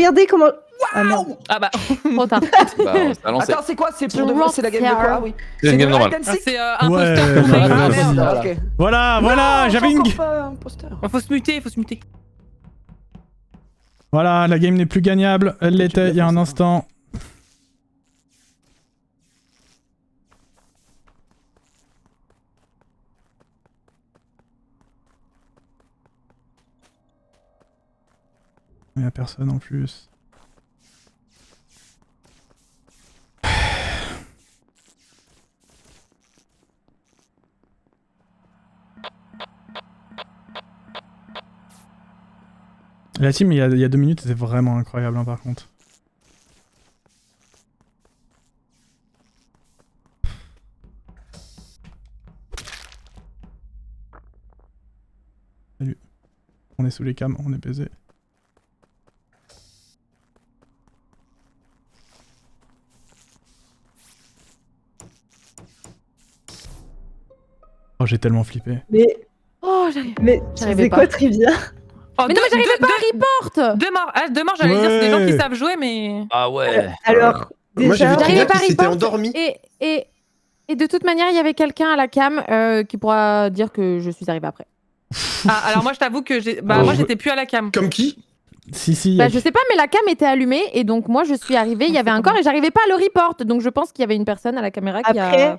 Regardez comment... Ah Waouh. merde. Ah bah. Trop tard. Bah, ça lancé. Attends, c'est quoi? C'est pour de vrai, c'est la game de quoi? Oui. C'est une game de normale. hide and seek. C'est Ouais, imposteur. ouais, Ah vas-y. merde, ok. Voilà, Non, j'avais j'ai une... encore pas imposteur. Faut se muter, faut se muter. Voilà, la game n'est plus gagnable. Elle l'était il y a un instant. Il n'y a personne en plus. La team, il y a 2 minutes, c'était vraiment incroyable, hein, par contre. Salut. On est sous les cams, on est baisé. Oh, j'ai tellement flippé. Mais, Oh, j'arrive. mais J'arrivais c'est pas. quoi Trivia? Oh, Mais non, mais j'arrivais pas à report. Deux morts. Ah, deux morts, j'allais dire, c'est des gens qui savent jouer, mais. Ah ouais. Alors, Moi j'ai vu déjà... Trivia J'arrivais pas à qui s'était report. endormi. Et de toute manière, il y avait quelqu'un à la cam qui pourra dire que je suis arrivée après. Ah, alors moi, je t'avoue que moi, j'étais plus à la cam. Comme qui? Si, Bah, je sais pas, mais la cam était allumée et donc moi je suis arrivée, il y avait un corps et j'arrivais pas à le report. Donc je pense qu'il y avait une personne à la caméra qui Après, a.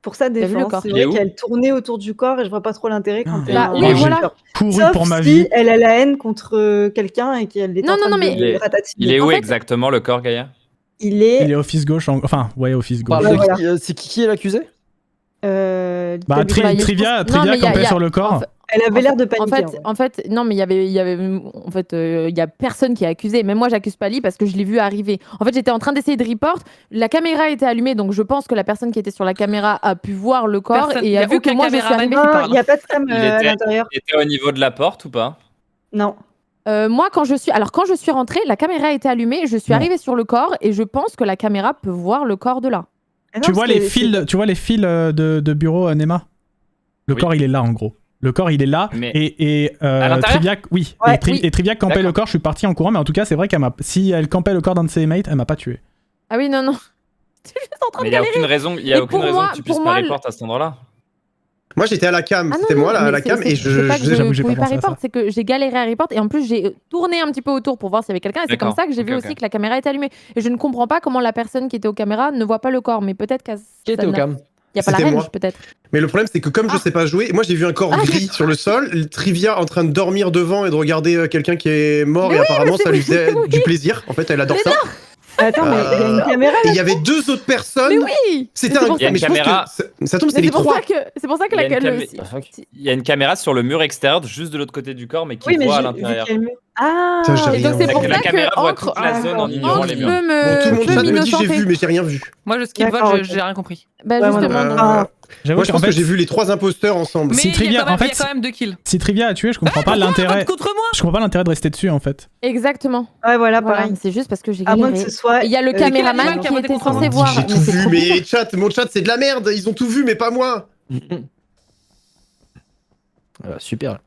pour sa vu le défense, corps. c'est Il est vrai où qu'elle tournait autour du corps et je vois pas trop l'intérêt quand elle Bah, a oui, un voilà. shooter. couru Sauf pour ma si vie. elle a la haine contre quelqu'un et qu'elle est Non, en train non, de mais- Il est- ratatiner. Il est En où fait- exactement le corps, Gaïa? Il est... Il est office gauche, enfin, ouais, office gauche. Ouais, voilà. C'est qui est l'accusé? Bah, David- Bah, il- Trivia non, Trivia mais il y a- campait il y a- sur le corps. Elle avait l'air de paniquer. En fait, non, mais il y avait, en fait, il y a personne qui est accusé. Même moi, j'accuse pas Lee parce que je l'ai vu arriver. En fait, j'étais en train d'essayer de report. La caméra était allumée, donc je pense que la personne qui était sur la caméra a pu voir le corps Personne- et y a a vu que aucun moi je suis caméraman arrivée. qui Non, parle. il n'y a pas de cam Il à était- l'intérieur. Il était au niveau de la porte ou pas? Non. Moi, quand je suis rentrée, la caméra était allumée. Je suis Non. arrivée sur le corps et je pense que la caméra peut voir le corps de là. Ah non, Tu vois parce les que fils, de bureau Nema? Le Oui. corps il est là en gros. Le corps il est là Mais- et À l'intérieur Triviac, oui. Ouais, Et Triviac campait D'accord. le corps, je suis parti en courant, mais en tout cas c'est vrai si elle campait le corps d'un de ses mates, elle m'a pas tué. Ah oui, non, non. Je suis juste en train Mais de il n'y a galérer. aucune raison, Et pour moi- que tu puisses pour pas moi, report à cet endroit-là. Moi j'étais à la cam, Ah non, c'était non, moi là, à mais la cam c'est et c'est pas que j'avoue que je j'ai pouvais pas pas pensé à report, ça. c'est que j'ai galéré à report et en plus j'ai tourné un petit peu autour pour voir s'il y avait quelqu'un et c'est comme D'accord, ça que j'ai vu ok, aussi ok. que la caméra est allumée. Et je ne comprends pas comment la personne qui était aux caméras ne voit pas le corps, mais peut-être qu'elle. Qui était au cam? Il y a pas la C'était range moi. peut-être. Mais le problème c'est que comme je sais pas jouer, moi j'ai vu un corps gris sur le sol, Trivia en train de dormir devant et de regarder quelqu'un qui est mort et apparemment ça lui faisait oui. du plaisir. En fait elle adore ça. Attends, mais il y a une caméra Et il y avait 2 autres personnes. Mais oui. C'était Mais c'est un. pour Il y a une Mais je pense caméra. que ça tombe, c'est Mais les c'est pour 3. ça que c'est pour ça que Il y a une la camé- Il y a une caméra sur le mur extérieur, juste de l'autre côté du corps, mais qui Oui, mais voit à vu l'intérieur. quel mur. Ah, Putain, j'ai Et donc rien c'est vu. pour La ça caméra que voit Ancre toute la zone en ignorant Ancre les peut murs. Bon, tout le monde peut chat me dit j'ai m'innocenter. vu, mais j'ai rien vu. Moi, je skip D'accord, vote, ok. j'ai rien compris. Bah Ouais, moi, justement. non. donc- Ah. J'avoue Moi je qu'en pense que fait, j'ai vu les 3 imposteurs ensemble. Mais Si il y a Trivia- quand même- en fait, il y a quand même 2 kills. si Trivia a tué, je comprends pas l'intérêt. Contre moi. Je comprends pas l'intérêt de rester dessus en fait. Exactement. Ouais, voilà, Voilà, pareil. c'est juste parce que j'ai À moins que galéré. ce soit. Et il y a le avec caméraman l'animal qui a qui voté était contre moi. censé On dit voir. que j'ai mais tout c'est vu, trop mais chat, mon chat c'est de la merde, ils ont tout vu mais pas moi. Super.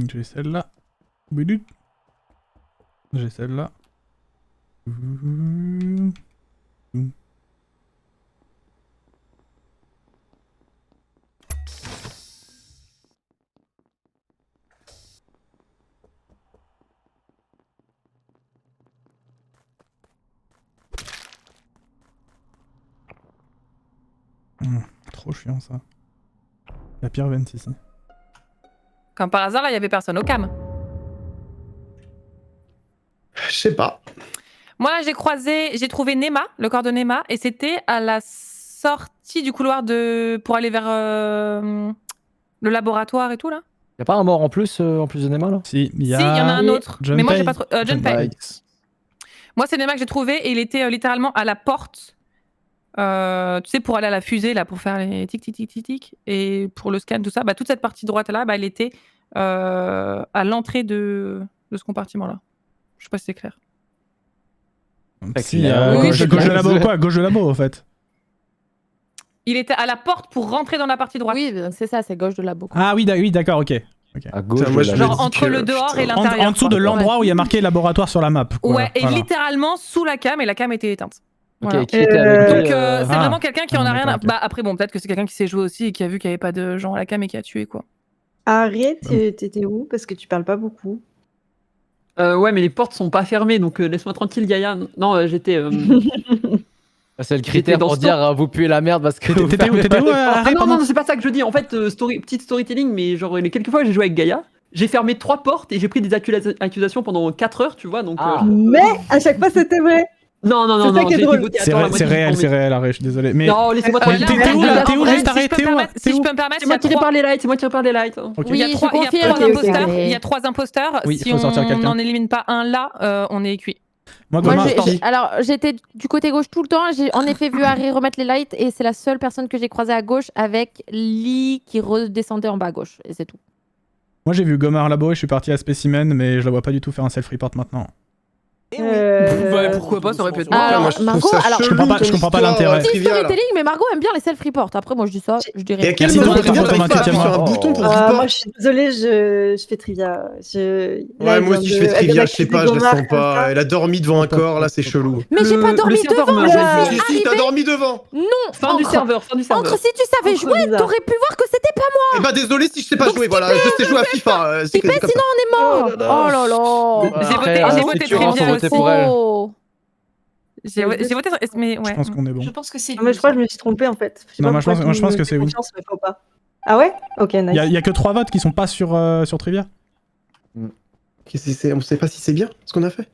J'ai celle-là. Bidut. J'ai celle-là. Trop chiant ça. La pire vente ici. Comme par hasard, là, il y avait personne au cam. Je sais pas. Moi, là, j'ai trouvé Nema, le corps de Nema, et c'était à la sortie du couloir pour aller vers le laboratoire et tout, là. Y'a pas un mort en plus de Nema là? Si, il y a. Si, il y en a un autre. John mais moi, j'ai Pay. pas trouvé. John Pay. Nice. Moi, c'est Nema que j'ai trouvé, et il était littéralement à la porte. Tu sais, pour aller à la fusée, là, pour faire les tic, tic, tic, tic, tic, et pour le scan, tout ça, bah, toute cette partie droite, là, bah, elle était à l'entrée de ce compartiment-là. Je sais pas si c'est clair. Si, Oui, gauche c'est de clair. labo, quoi? Gauche de labo, en fait. Il était à la porte pour rentrer dans la partie droite. Oui, c'est ça, c'est gauche de la boucle. Ah oui, oui, d'accord, ok. À gauche. Putain, moi, de la je Genre me dis entre que, le dehors et putain. l'intérieur. En dessous de quoi. l'endroit où il y a marqué laboratoire sur la map. Quoi. Ouais, et Voilà. littéralement sous la cam, et la cam était éteinte. Ok, Voilà. qui était avec Donc lui, c'est Ah. vraiment quelqu'un qui en a Ah, rien à... d'accord, ok. Bah après, bon, peut-être que c'est quelqu'un qui s'est joué aussi et qui a vu qu'il n'y avait pas de gens à la cam et qui a tué, quoi. Arrête, t'étais où? Parce que tu parles pas beaucoup. Ouais, mais les portes sont pas fermées, donc laisse-moi tranquille, Gaïa. Non, j'étais. C'est le critère dans pour ce dire vous puez la merde parce que T'étais où Ah Arrête, non, pardon. non, c'est pas ça que je dis. En fait, petite storytelling, mais genre, les quelques fois que j'ai joué avec Gaïa, j'ai fermé 3 portes et j'ai pris des accusations pendant 4 heures, tu vois. Donc, Ah. Mais à chaque fois, c'était vrai. Non, C'est ça qui est j'ai été drôle. voté à C'est tort la réel, moitié c'est du réel, temps, c'est mais- réel, Arrête, je suis désolé. Mais Non, laissez-moi Mais tranquille. t'es où, là T'es où En vrai, Juste arrête, si je peux t'es où me permettre, T'es si je où peux me permettre, C'est moi qui répare les lights, c'est moi qui répare les lights. Ok. Oui, il y a je trois confirme. Ok, ok, imposteurs. ok. Il y a 3 imposteurs. Oui, Si faut on sortir quelqu'un. n'en élimine pas un là, on est cuit. Moi, Moi, Gomar, alors, j'étais du côté gauche tout le temps. J'ai en effet vu Harry remettre les lights et c'est la seule personne que j'ai croisée à gauche avec Lee qui redescendait en bas à gauche. Et c'est tout. moi j'ai vu Gomar labo et je suis parti à Specimen, mais je la vois pas du tout faire un self-report maintenant. Ouais, pourquoi pas, ça aurait pu être Alors, moi, je trouve Margot, ça alors- chelou, Je comprends pas- ton je comprends pas histoire, l'intérêt. Petit trivia, là. storytelling, mais Margot aime bien les self-reports. Après, moi, je dis ça, je Et dirais. à quel Si, moment toi, Trivia, ton t'arrives pas à intuition. appuyer sur un bouton pour report? Moi, je suis désolée, je fais trivia. Ouais, moi aussi je fais trivia, je sais pas, je la sens pas. Elle a dormi devant un corps, là c'est chelou. Mais j'ai pas Le dormi serveur devant, me je rejoint. suis Si, t'as dormi devant. Fin du serveur. Entre, si tu savais Entre jouer, bizarre. t'aurais pu voir que c'était pas Eh bah désolé si je sais pas Donc, jouer, voilà, je sais jouer à FIFA. C'est Stipé, comme sinon ça. on est mort. Oh là là. J'ai Après, voté, c'est voté sûr, trivia faut voter aussi. pour elle. Oh. J'ai voté, mais Je ouais. pense qu'on est bon. Je pense que c'est. Mais je crois que je me suis trompée en fait. Je sais Non, pas moi, je pourquoi pense- tout je pense me que fait c'est oui. confiance, mais faut pas. Ah ouais? Ok, nice. Il y a que 3 votes qui sont pas sur trivia. On sait pas si c'est bien ce qu'on a fait.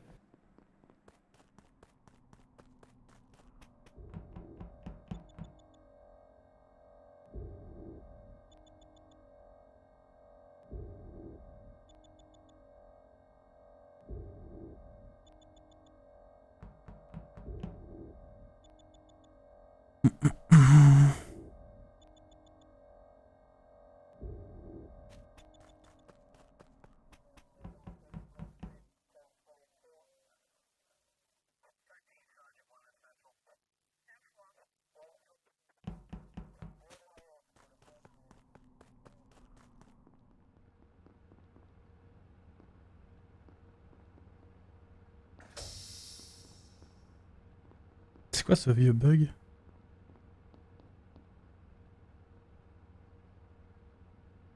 C'est quoi ce vieux bug?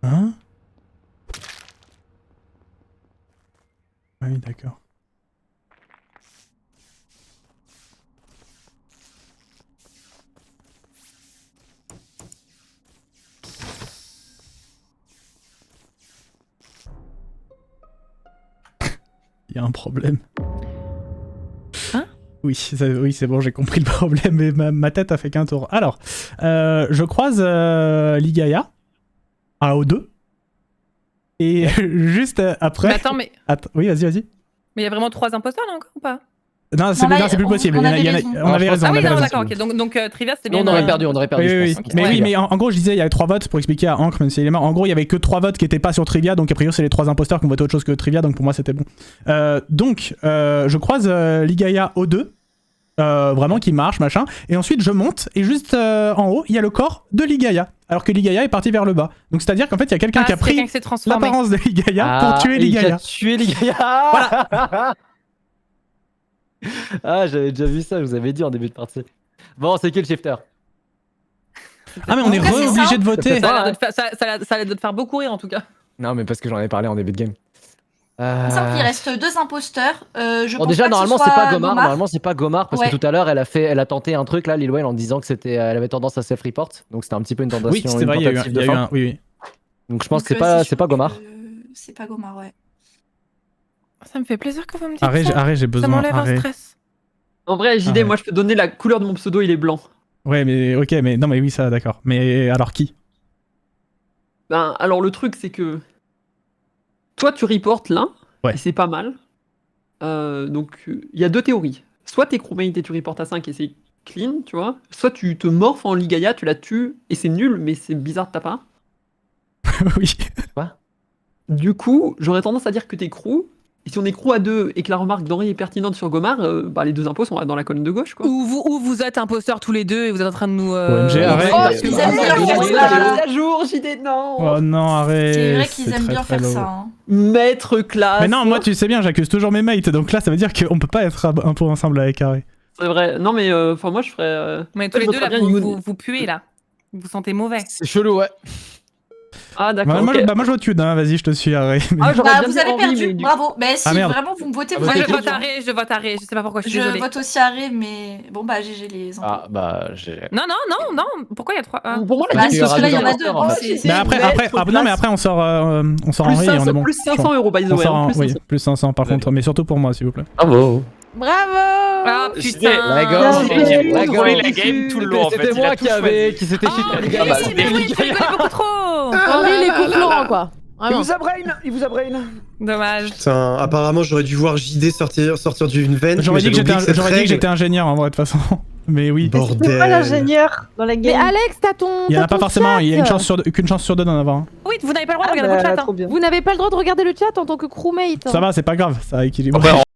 Hein? Ah oui, d'accord. Il y a un problème. Hein? Oui, oui, c'est bon, j'ai compris le problème, mais ma tête a fait qu'un tour. Alors, je croise Ligaya à O2. Et juste après... Mais attends, mais Oui, vas-y. il y a vraiment 3 imposteurs là encore ou pas? Non, c'est là, plus on- possible. on Il y en a- avait il y en a- raison. On avait raison. Ah on oui, avait non, raison. d'accord, ok. Donc Trivia, c'était Nous, bien. on aurait perdu, Oui, je oui, pense. mais oui, mais en gros, je disais, il y avait 3 votes pour expliquer à Ankh, même s'il est mort. En gros, il y avait que 3 votes qui étaient pas sur Trivia, donc a priori, c'est les 3 imposteurs qui ont voté autre chose que Trivia, donc pour moi, c'était bon. Donc, je croise Ligaya O2, vraiment qui marche, machin, et ensuite, je monte, et juste en haut, il y a le corps de Ligaya, alors que Ligaya est parti vers le bas. Donc, c'est-à-dire qu'en fait, il y a quelqu'un qui a pris qui s'est transformé. l'apparence de Ligaya pour tuer Il a Ligaya. tué Ligaya. Voilà. Ah, j'avais déjà vu ça, je vous avais dit en début de partie. Bon, c'est qui le shifter? Ah, mais on est En tout cas, c'est re-obligé ça. de voter. Ça a l'air ça a l'air de te faire beaucoup rire en tout cas. Non, mais parce que j'en ai parlé en début de game. Il me semble qu'il reste 2 imposteurs. Je Bon, pense déjà, pas que normalement, ce c'est soit pas Gomar. Normalement, c'est pas Gomar parce Ouais. que tout à l'heure, elle a tenté un truc là, Lil Wayne, en disant que elle avait tendance à self-report. Donc c'était un petit peu une tentation. Oui, c'est vrai, il y a eu tentative de un... fin. Oui. Donc je pense Donc, que c'est sûr pas Gomar. que C'est pas Gomar, ouais. Ça me fait plaisir que vous me dites Arrête, ça. j'ai Ça besoin. m'enlève un Arrête. stress. En vrai, JD, Ouais. moi je peux donner la couleur de mon pseudo, il est blanc. Ouais, mais ok, mais non, mais oui, ça, d'accord. Mais alors qui? Ben, alors le truc, c'est que toi, tu reportes l'un, Ouais. et c'est pas mal. Donc, il y a 2 théories. Soit t'es crewmate et tu reportes à 5 et c'est clean, tu vois. Soit tu te morphes en Ligaya, tu la tues et c'est nul, mais c'est bizarre de ta part. Oui. Du coup, j'aurais tendance à dire que t'es crew, Et si on est crew à 2 et que la remarque d'Henri est pertinente sur Gomard, bah, les 2 impôts sont dans la colonne de gauche, quoi. Ou vous êtes imposteurs tous les deux et vous êtes en train de nous. OMG, arrête. Ils aiment bien faire ça. À jour, JD, non. Oh non, arrête. C'est vrai qu'ils aiment très, bien très faire low. ça. Hein. Maître classe. Mais non, moi tu sais bien, j'accuse toujours mes mates, donc là ça veut dire qu'on peut pas être un peu ensemble avec Harry. C'est vrai. Non, mais enfin, moi, je ferais. Mais tous les je deux, là, voterais bien vous puez, là. Vous vous sentez mauvais. C'est chelou, ouais. Ah, d'accord. Bah, moi, ok. bah, moi je vote Yud, hein, vas-y, je te suis, Harry. Ah, j'aurais Bah, bien vous dit avez Henri, perdu, mais du- bravo. Mais si Ah, merde. vraiment vous me votez, vous Moi, je avez vote perdu. Harry, je vote Harry. Je sais pas pourquoi, je suis Je désolée. vote aussi Harry, mais bon, bah, GG les enfants. Ah, bah, j'ai. Non, pourquoi il y a 3 Pour moi, Bah, la si, question, parce que là, il y en a deux, deux. en donc fait. c'est- Mais après, non, mais après on sort Henry et on est bon. plus 500 euros, by the On way. sort hein, en- plus oui, 500. plus 500 par contre, mais surtout pour moi, s'il vous plaît. Bravo. Bravo. Ah JD, putain. la go. Il a La contrôlé go. la game tout le long en fait. C'était Il a moi tout qui choisi. qui s'était Oh, chié mais les gars. oui, mais oui, tu rigolais beaucoup trop. Henri, les coups Florent, quoi. Vraiment. Il vous a brain. Dommage. Putain, apparemment, j'aurais dû voir JD sortir d'une veine. J'aurais mais dit que j'avais oublié cette j'étais règle. ingénieur en vrai, de toute façon. Mais oui. Mais c'était Bordel. pas l'ingénieur dans la Mais game. Alex, t'as ton. Il y en t'as a pas ton forcément, il y a chat. qu'une chance sur deux d'en avoir un. Oui, vous n'avez pas le droit de Ah, regarder bah, votre chat. Hein. trop bien. Vous n'avez pas le droit de regarder le chat en tant que crewmate. Ça va, c'est pas grave, ça équilibre. Après,